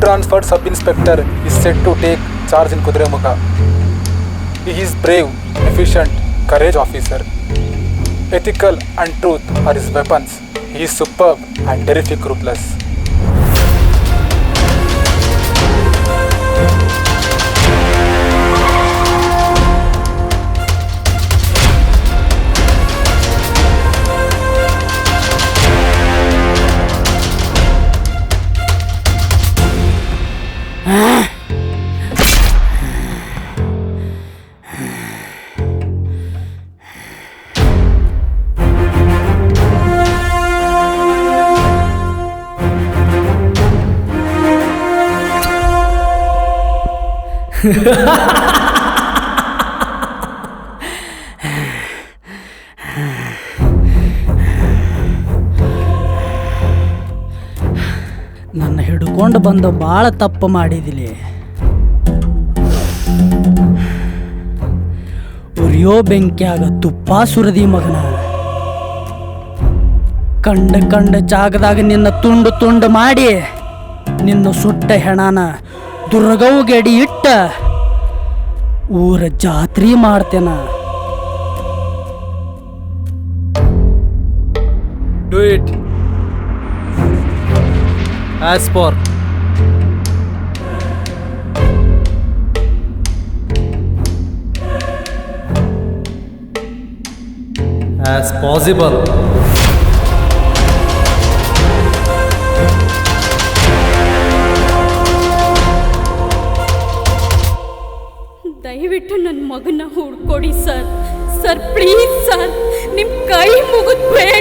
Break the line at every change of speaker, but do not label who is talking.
transferred sub-inspector is set to take charge in Kuduremukha. He is brave, efficient, courage officer. Ethical and truth are his weapons. He is superb and terrific ruthless.
ನನ್ನ ಹಿಡ್ಕೊಂಡು ಬಂದು ಭಾಳ ತಪ್ಪು ಮಾಡಿದಿಲಿ. ಉರಿಯೋ ಬೆಂಕಿಯಾಗ ತುಪ್ಪ ಸುರದಿ ಮಗನ. ಕಂಡ ಜಾಗದಾಗ ನಿನ್ನ ತುಂಡು ತುಂಡು ಮಾಡಿ ನಿನ್ನ ಸುಟ್ಟ ಹೆಣನ ದುರ್ಗವ್ಗೆಡಿ ಇಟ್ಟ ಊರ ಜಾತ್ರೆ ಮಾಡ್ತೇನ.
Do it. As possible.
ದಯವಿಟ್ಟು ನನ್ನ ಮಗನ ಹುಡ್ಕೊಡಿ ಸರ್. ಸರ್ ಪ್ಲೀಸ್ ಸರ್, ನಿಮ್ಮ ಕೈ ಮುಗಿದ್ಬೇಡಿ.